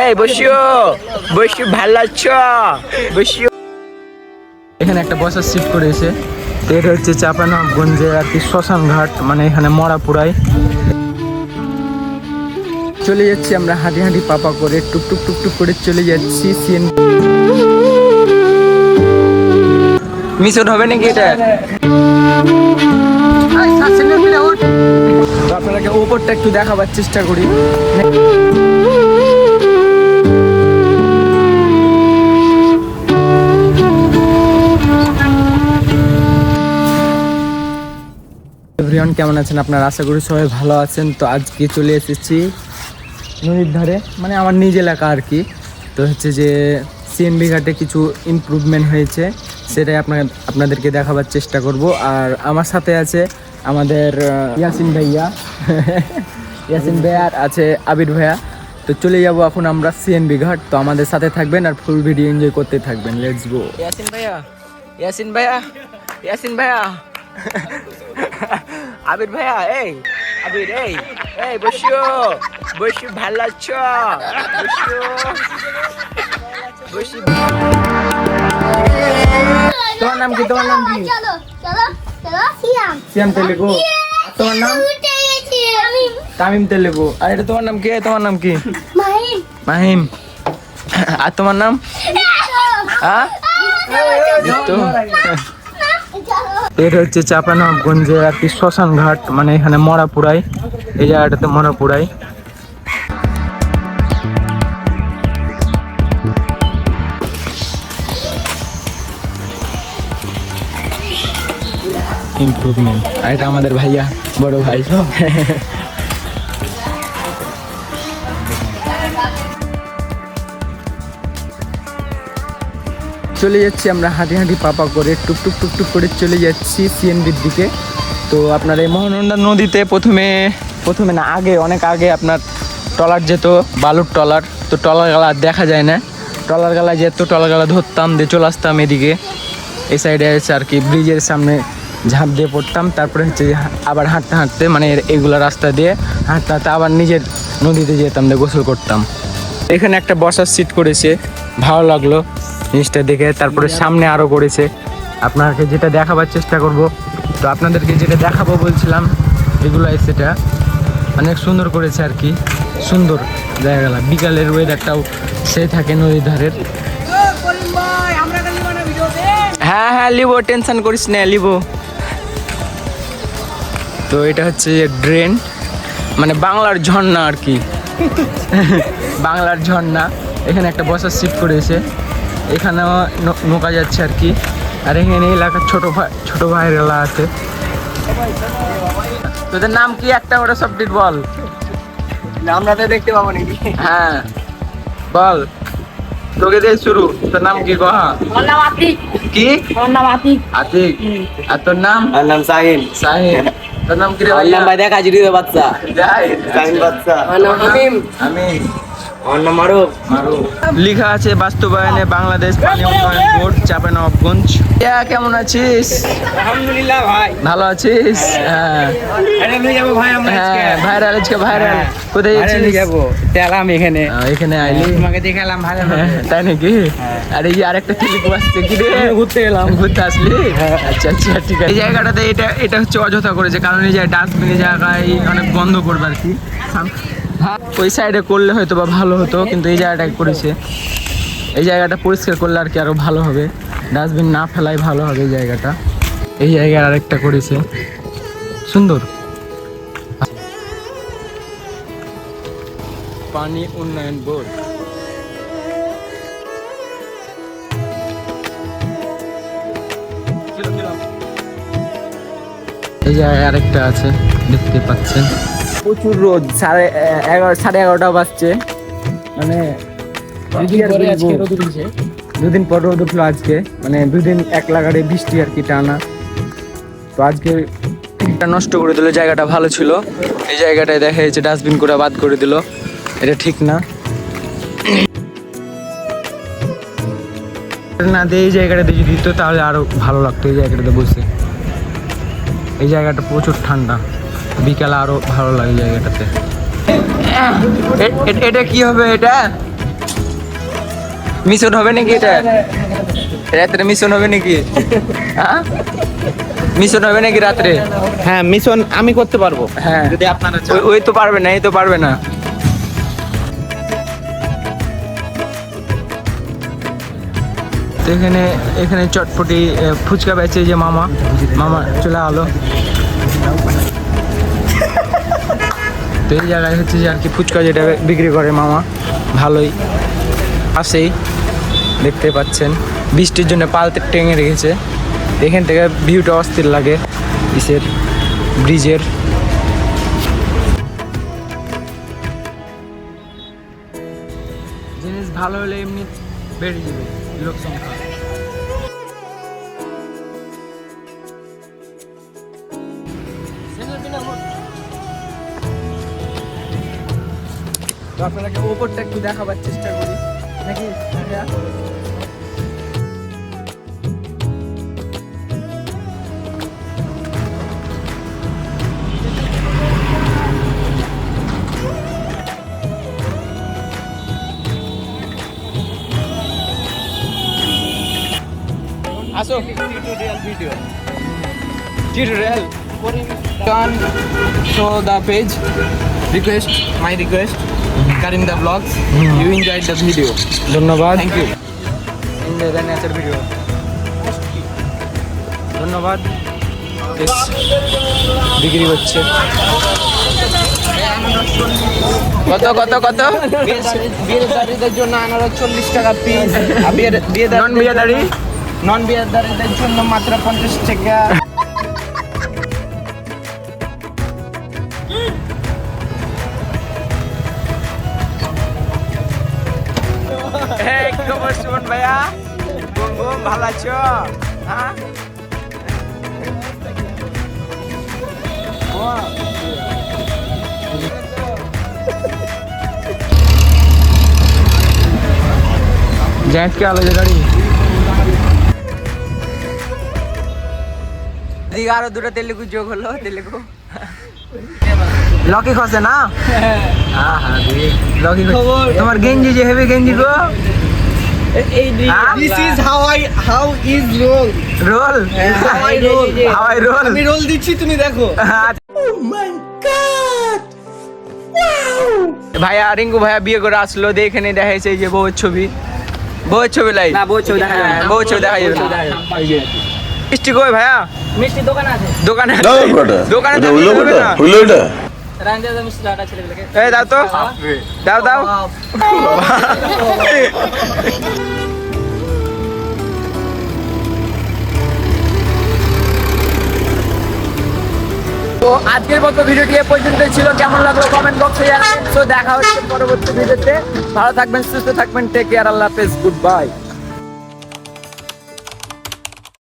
এই বসিও বসিও, ভালো আছো? বসিও। এখানে একটা বসার সিট করেছে। এটা হচ্ছে চাঁপানগঞ্জে আর কি শ্মশান ঘাট, মানে এখানে মরা পুরাই। চলে যাচ্ছি আমরা হাঁটি হাঁটি পাপা করে, টুকটুক টুকটুক করে চলে যাচ্ছি সিএন। মিস আউট হবে নাকি এটা? তো আপনাকে ওপরটা একটু দেখাবার চেষ্টা করি। এভরিওয়ান, কেমন আছেন আপনারা? আশা করি সবাই ভালো আছেন। তো আজকে চলে এসেছি নদীর ধারে, মানে আমার নিজ এলাকা আর কি। তো হচ্ছে যে সিএনবি ঘাটে কিছু ইমপ্রুভমেন্ট হয়েছে, সেটাই আপনাদেরকে দেখাবার চেষ্টা করব। আর আমার সাথে আছে আমাদের ইয়াসিন ভাইয়া ইয়াসিন ভাইয়া, আর আছে আবির ভাইয়া। তো চলে যাব এখন আমরা সিএনবি ঘাট। তো আমাদের সাথে থাকবেন আর ফুল ভিডিও এনজয় করতে থাকবেন। Let's go. ইয়াসিন ভাইয়া, ইয়াসিন ভাইয়া, ইয়াসিন ভাইয়া, আবির ভাইয়া, এই আবির, এই এই বসিও বসিও, ভালো আছো? বসিও বসি। তোমার নাম কি? তোমার নাম কি? সিয়াম তেলেগু। তোমার নাম? তামিম তেলেগু। আর এটা তোমার নাম কি? তোমার নাম কি? মাহিম। আর তোমার নাম? এটা হচ্ছে চাঁপানগঞ্জে আর কি শ্মশান ঘাট, মানে এখানে মরা পুরাই। এই জায়গাটাতে মরা পুরাই। ইমপ্রুভমেন্ট। আর এটা আমাদের ভাইয়া, বড় ভাই। চলে যাচ্ছি আমরা হাঁটি হাঁটি পাপা করে, টুকটুক টুকটুক করে চলে যাচ্ছি সিএনবির দিকে। তো আপনার এই মহানন্দা নদীতে প্রথমে না, অনেক আগে আপনার ট্রলার যেত, বালুর ট্রলার। তো ট্রলার গালা দেখা যায় না, ট্রলার গালা যেত, ট্রলার গালা ধরতাম, দিয়ে চলে আসতাম এদিকে। এই সাইডে এসে আর কি ব্রিজের সামনে ঝাঁপ দিয়ে পড়তাম। তারপরে হচ্ছে আবার হাঁটতে হাঁটতে, মানে এগুলো রাস্তা দিয়ে হাঁটতে হাঁটতে আবার নিজের নদীতে যেতাম, দিয়ে গোসল করতাম। এখানে একটা বসার সিট করেছে, ভালো লাগলো জিনিসটা দেখে। তারপরে সামনে আরও করেছে, আপনাকে যেটা দেখাবার চেষ্টা করব। তো আপনাদেরকে যেটা দেখাবো বলছিলাম, এগুলো সেটা অনেক সুন্দর করেছে আর কি। সুন্দর জায়গাটা, বিকালের ওয়েদারটাও সেই থাকে নদীর ধারের। হ্যাঁ হ্যাঁ, লিবো, টেনশন করিস না, লিবো। তো এটা হচ্ছে ড্রেন, মানে বাংলার ঝর্ণা আর কি। বাংলার ঝর্ণা। এখানে একটা বসার সিট করেছে, এখানেও নৌকা যাচ্ছে আর কি। আর এখানে এলাকার ছোট ভাইয়েরা আছে। তোদের নাম কি? একটা ওরা সবটির বল, আমরা তো দেখতে পাবো নাকি? হ্যাঁ বল, তোকে দিয়ে শুরু। তোর নাম কি? কহা। কি? আতিক। আর তোর নাম? আমার নাম সাহিল। সাহিল। তোর নাম কি রে ভাই? নাম ভাই দেখা জিরি বাচ্চা। সাহিল বাচ্চা। আমার নাম হামিম। হামিম। আমার নাম মারুফ। মারুফ। লেখা আছে বাস্তবায়নে বাংলাদেশ পানি উন্নয়ন বোর্ড, চাঁপানগঞ্জ। কেমন আছিস? আলহামদুলিল্লাহ ভাই। ভালো আছিস? হ্যাঁ ভাইরাল, আজকে ভাইরাল। কোথায় যাচ্ছিস? যাবো তেলাম এখানে। এখানে আইলি, তোমাকে দেখালাম ভালো, তাই নাকি? আর এই যে আরেকটা ক্লিপ আসছে, কি রে? ঘুরতে গেলাম। ঘুরতে আসলি? আচ্ছা আচ্ছা, ঠিক আছে। এই জায়গাটাতে এটা হচ্ছে অযথা করেছে, কারণ এই যে ডাস্টবিনের জায়গায় অনেক বন্ধ করবে আর কি। ওই সাইডে করলে হয়তো বা ভালো হতো, কিন্তু এই জায়গাটা করেছে। এই জায়গাটা পরিষ্কার করলে আর কি আরো ভালো হবে, ডাস্টবিন না ফেলাই ভালো হবে এই জায়গাটা। এই জায়গায় আরেকটা করেছে, সুন্দর। পানি উন্নয়ন বোর্ড। এই জায়গায় আরেকটা আছে, দেখতে পাচ্ছেন। প্রচুর রোদ, 11:30 বাজছে, মানে দুদিন পর রোদ উঠলো আজকে, মানে দুদিন এক লাগারে বৃষ্টি আর কি টানা। তো আজকে নষ্ট করে দিল, জায়গাটা ভালো ছিল। এই জায়গাটায় দেখা যাচ্ছে ডাস্টবিন করে বাদ করে দিল, এটা ঠিক না। না দিয়ে এই জায়গাটাতে যদি দিত তাহলে আরো ভালো লাগতো। এই জায়গাটাতে বসে, এই জায়গাটা প্রচুর ঠান্ডা, বিকালে আরো ভালো লাগে জায়গাটাতে। এটা কি হবে? এটা মিশন হবে নাকি এটা? রাত্রে মিশন হবে নাকি? হ্যাঁ মিশন হবে নাকি রাত্রে? হ্যাঁ মিশন আমি করতে পারবো হ্যাঁ যদি আপনারা ওই তো পারবে না, এই তো পারবে না। তো এখানে চটপটি ফুচকা বেচে যে মামা চলে আলো। তো এই জায়গায় হচ্ছে যে আর কি ফুচকা যেটা বিক্রি করে মামা, ভালোই আসেই দেখতে পাচ্ছেন। বৃষ্টির জন্য পালতে টেঙে রেখেছে। এখান থেকে ভিউটা অস্থির লাগে ইসের ব্রিজের। জিনিস ভালো হলে এমনি বেড়ে যাবে লোক সংখ্যা। তো আপনাকে ওপরটা একটু দেখাবার চেষ্টা করি নাকি? আসো tutorial video tutorial on show the page my request Karim the vlogs you enjoyed the video ধন্যবাদ thank you enjoy the nature video ধন্যবাদ বিক্রি হচ্ছে কত কত কত বিয়েদারিদের জন্য আনারস 40 টাকা পিস আর নন বিয়েদারিদের জন্য মাত্র 50 টাকা। খবর সুমন ভাইয়া, ভালো আছো? হ্যাঁ जैंट के आलो गाड़ी আরো দুটো তেলুগু যোগ হলো। তেলুগু লকি খসে না? হ্যাঁ হ্যাঁ লকি তোমার গেঞ্জি যে হেভি গেঞ্জি গো। This is how is roll roll হাওয়াই রোল আমি রোল দিচ্ছি তুমি দেখো। ভাইয়া রিঙ্কু ভাইয়া বিয়ে করে আসলো, দেখে নি দেখাইছে যে বউয়ের ছবি লাই না বউ ছবি দেখা যাবে না, বউ ছবি দেখা যাবে না। মিষ্টি কই ভাইয়া? মিষ্টি দোকানে আছে দোকানে দোকানে রাঞ্জা দা মিষ্টি লাটা ছেলেগুলোকে এই দাও তো দাও তো আজকের মতো ভিডিওটি এ পর্যন্ত ছিল। কেমন লাগলো কমেন্ট বক্সে জানাবেন। তো দেখা হচ্ছে পরবর্তী ভিডিওতে। ভালো থাকবেন, সুস্থ থাকবেন, টেক কেয়ার, আল্লাহ হাফেজ, গুড বাই।